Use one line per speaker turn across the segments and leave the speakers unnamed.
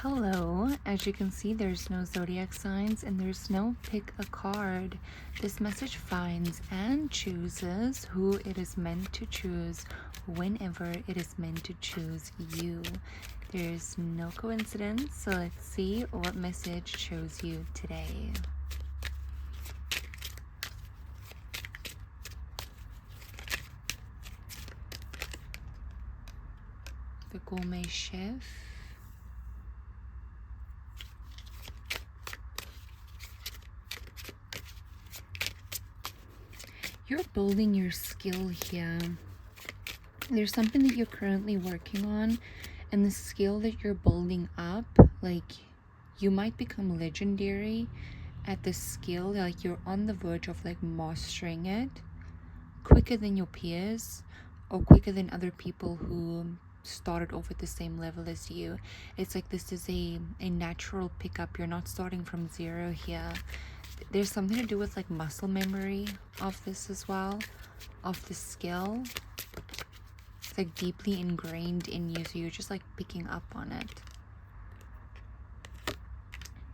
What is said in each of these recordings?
Hello, as you can see, there's no zodiac signs and there's no pick a card. This message finds and chooses who it is meant to choose whenever it is meant to choose you. There's no coincidence, so let's see what message chose you today. The Gourmet Chef. You're building your skill here. There's something that you're currently working on, and the skill that you're building up, like you might become legendary at the skill, like you're on the verge of like mastering it quicker than your peers or quicker than other people who started off at the same level as you. It's like this is a natural pickup. You're not starting from zero here. There's something to do with like muscle memory of this as well, of the skill. It's like deeply ingrained in you, so you're just like picking up on it.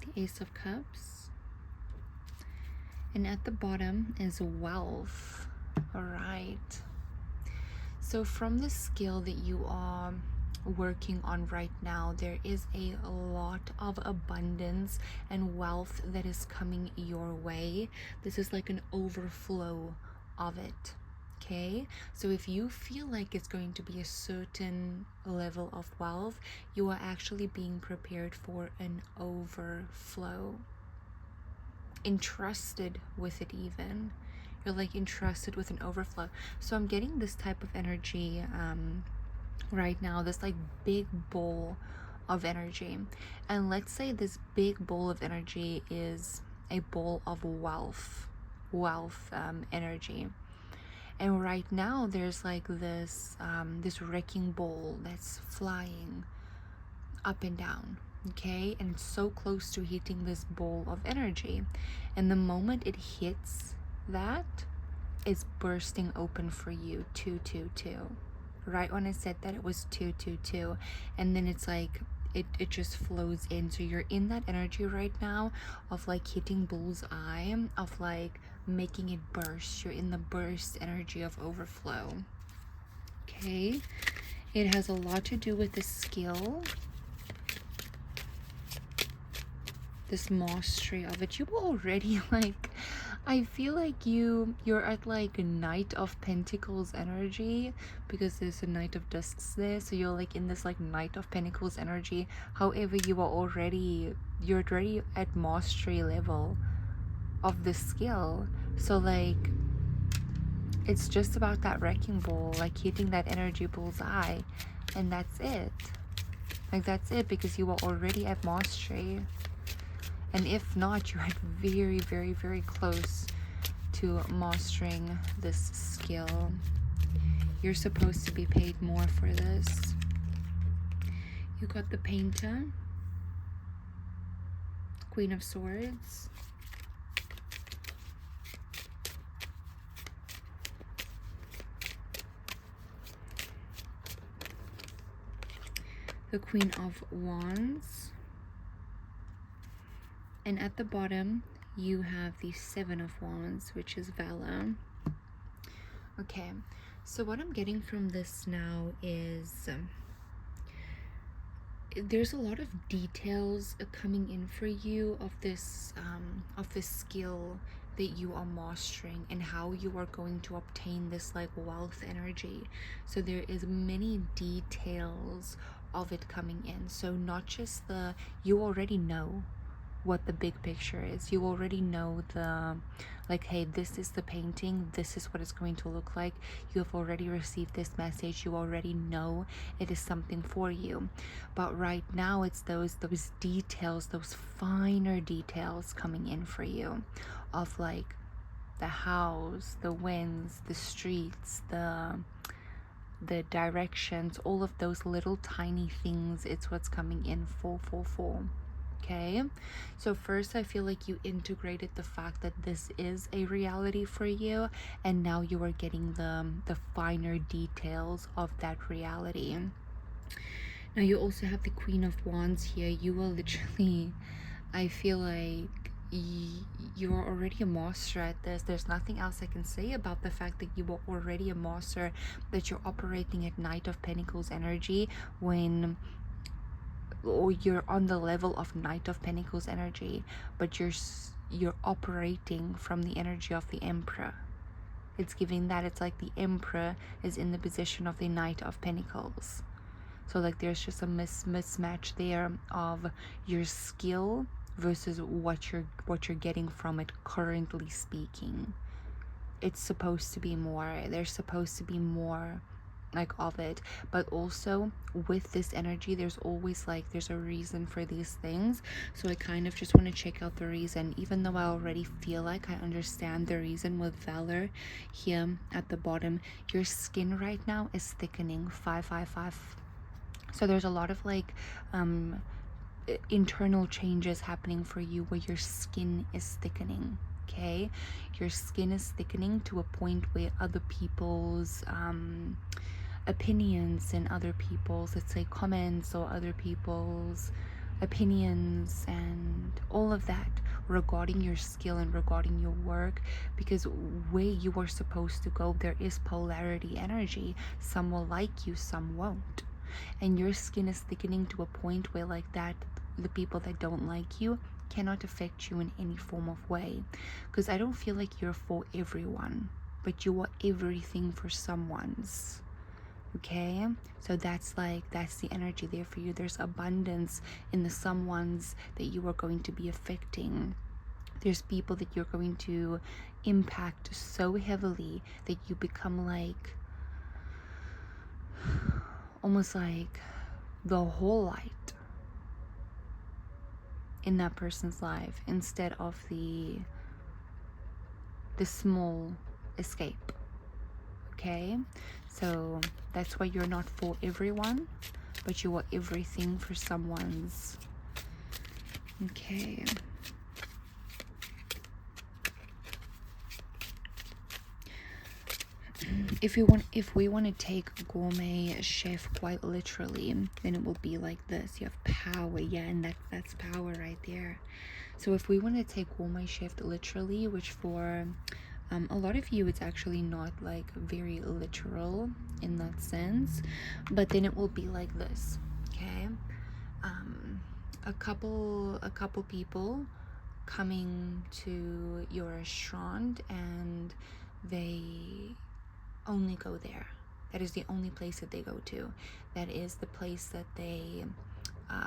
The Ace of Cups. And at the bottom is wealth. All right. So from the skill that you are working on right now, there is a lot of abundance and wealth that is coming your way. This is like an overflow of it. Okay, so if you feel like it's going to be a certain level of wealth, you are actually being prepared for an overflow. Entrusted with it even. You're like entrusted with an overflow. So I'm getting this type of energy right now, this like big bowl of energy. And let's say this big bowl of energy is a bowl of wealth energy. And right now there's like this wrecking ball that's flying up and down, okay, and it's so close to hitting this bowl of energy, and the moment it hits that, it's bursting open for you. 222. Right when I said that, it was 222, and then it's like it just flows in. So you're in that energy right now of like hitting bullseye, of like making it burst. You're in the burst energy of overflow. Okay, it has a lot to do with the skill, this mastery of it. You already like, I feel like you're at like a Knight of Pentacles energy, because there's a Knight of Discs there, so you're like in this like Knight of Pentacles energy. However, you're already at mastery level of the skill. So like it's just about that wrecking ball, like hitting that energy bullseye, and that's it. Like that's it, because you are already at mastery. And if not, you're very, very, very close to mastering this skill. You're supposed to be paid more for this. You got the Painter, Queen of Swords, the Queen of Wands, and at the bottom you have the Seven of Wands, which is Valor. Okay, so what I'm getting from this now is there's a lot of details coming in for you of this skill that you are mastering, and how you are going to obtain this like wealth energy. So there is many details of it coming in. So not just you already know what the big picture is. You already know like, hey, this is the painting, this is what it's going to look like. You have already received this message. You already know it is something for you. But right now it's those details, those finer details coming in for you, of like the house, the winds, the streets, the directions, all of those little tiny things. It's what's coming in full. Okay, so first I feel like you integrated the fact that this is a reality for you, and now you are getting the finer details of that reality. Now you also have the Queen of Wands here. You are literally, I feel like you're already a master at this. There's nothing else I can say about the fact that you are already a master, that you're operating at Knight of Pentacles energy when, or you're on the level of Knight of Pentacles energy, but you're operating from the energy of the Emperor. It's giving that it's like the Emperor is in the position of the Knight of Pentacles. So like there's just a mismatch there of your skill versus what you're getting from it, currently speaking. It's supposed to be more. There's supposed to be more like of it, but also with this energy there's always like there's a reason for these things. So I kind of just want to check out the reason, even though I already feel like I understand the reason with Valor here at the bottom. Your skin right now is thickening, 555. So there's a lot of like internal changes happening for you where your skin is thickening. Okay, your skin is thickening to a point where other people's opinions and other people's, let's say, comments or other people's opinions and all of that regarding your skill and regarding your work, because where you are supposed to go there is polarity energy. Some will like you, some won't, and your skin is thickening to a point where like that the people that don't like you cannot affect you in any form of way, because I don't feel like you're for everyone, but you are everything for someone's. Okay, so that's the energy there for you. There's abundance in the someones that you are going to be affecting. There's people that you're going to impact so heavily that you become like almost like the whole light in that person's life instead of the small escape. Okay, so that's why you're not for everyone, but you are everything for someone's. Okay, if we want to take gourmet chef quite literally, then it will be like this. You have power, yeah, and that's power right there. So if we want to take gourmet chef literally, which for a lot of you it's actually not like very literal in that sense, but then it will be like this. Okay, a couple people coming to your restaurant and they only go there. That is the only place that they go to. That is the place that they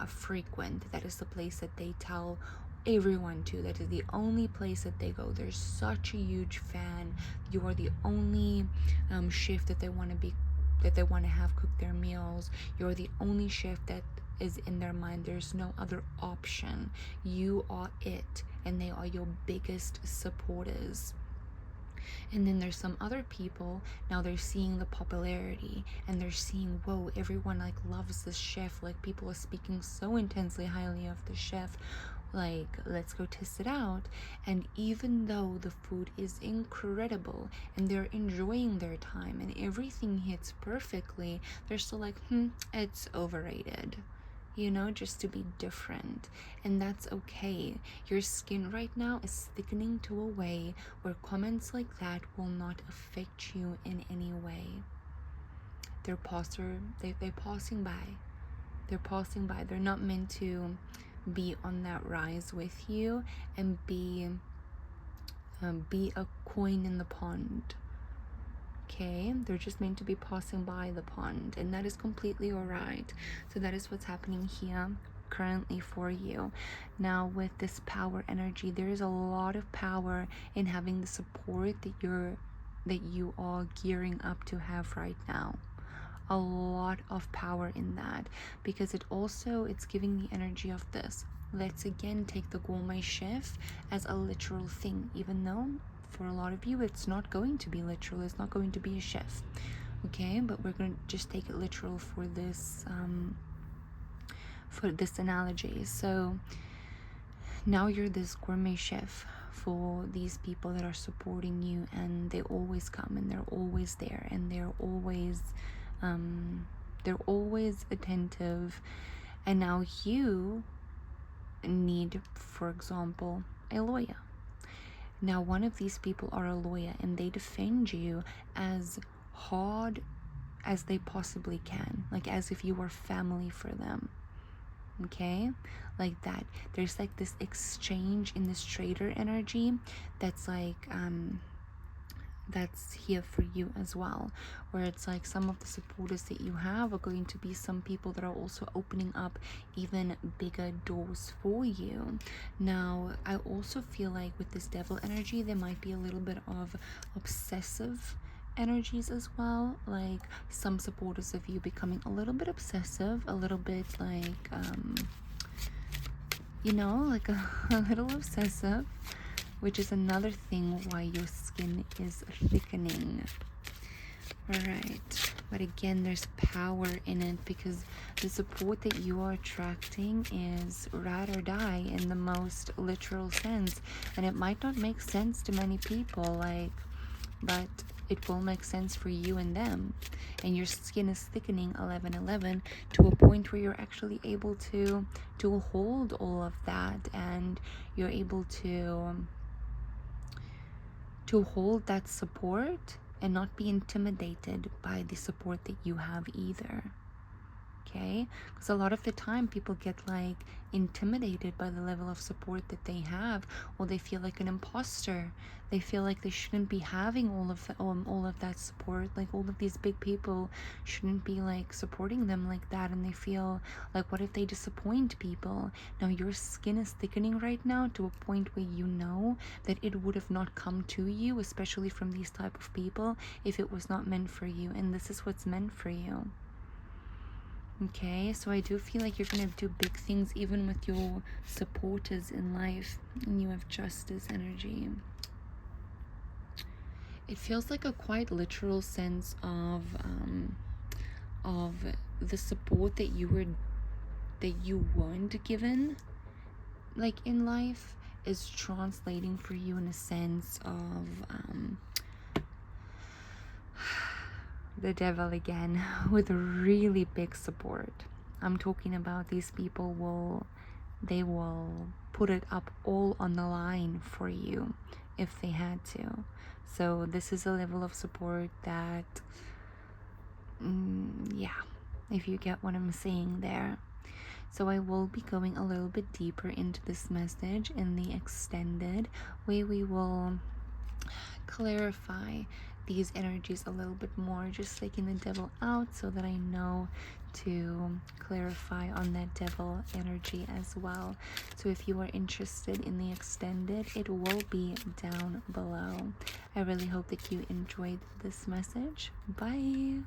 frequent. That is the place that they tell everyone to. That is the only place that they go. They're such a huge fan. You are the only chef that they want to have cook their meals. You're the only chef that is in their mind. There's no other option. You are it, and they are your biggest supporters. And then there's some other people, now they're seeing the popularity and they're seeing, whoa, everyone like loves this chef, like people are speaking so intensely highly of the chef, like let's go test it out. And even though the food is incredible and they're enjoying their time and everything hits perfectly, they're still like, it's overrated, you know, just to be different. And that's okay. Your skin right now is thickening to a way where comments like that will not affect you in any way. They're passing by. They're passing by. They're not meant to be on that rise with you and be a coin in the pond. Okay, they're just meant to be passing by the pond, and that is completely all right. So that is what's happening here currently for you. Now with this power energy, there is a lot of power in having the support that you are gearing up to have right now. A lot of power in that, because it's giving the energy of this. Let's again take the gourmet chef as a literal thing, even though for a lot of you it's not going to be literal, it's not going to be a chef. Okay, but we're going to just take it literal for this analogy. So now you're this gourmet chef for these people that are supporting you, and they always come and they're always there and they're always They're always attentive. And now you need, for example, a lawyer. Now one of these people are a lawyer and they defend you as hard as they possibly can, like as if you were family for them. Okay, like that. There's like this exchange in this trader energy that's like that's here for you as well, where it's like some of the supporters that you have are going to be some people that are also opening up even bigger doors for you. Now I also feel like with this devil energy there might be a little bit of obsessive energies as well, like some supporters of you becoming a little bit obsessive, a little bit like you know, like a little obsessive, which is another thing why your skin is thickening. All right, but again, there's power in it because the support that you are attracting is ride or die in the most literal sense, and it might not make sense to many people, like, but it will make sense for you and them. And your skin is thickening 1111 to a point where you're actually able to hold all of that, and you're able to hold that support and not be intimidated by the support that you have either. Okay, because a lot of the time people get like intimidated by the level of support that they have, or they feel like an imposter. They feel like they shouldn't be having all of that support, like all of these big people shouldn't be like supporting them like that, and they feel like, what if they disappoint people? Now your skin is thickening right now to a point where you know that it would have not come to you, especially from these type of people, if it was not meant for you, and this is what's meant for you. Okay, so I do feel like you're going to do big things even with your supporters in life, and you have justice energy. It feels like a quite literal sense of the support that you weren't given, like in life, is translating for you in a sense of the devil again, with really big support. I'm talking about these people will put it up all on the line for you if they had to. So this is a level of support that yeah, if you get what I'm saying there. So I will be going a little bit deeper into this message in the extended, where we will clarify these energies a little bit more, just taking the devil out so that I know to clarify on that devil energy as well. So if you are interested in the extended, it will be down below. I really hope that you enjoyed this message. Bye.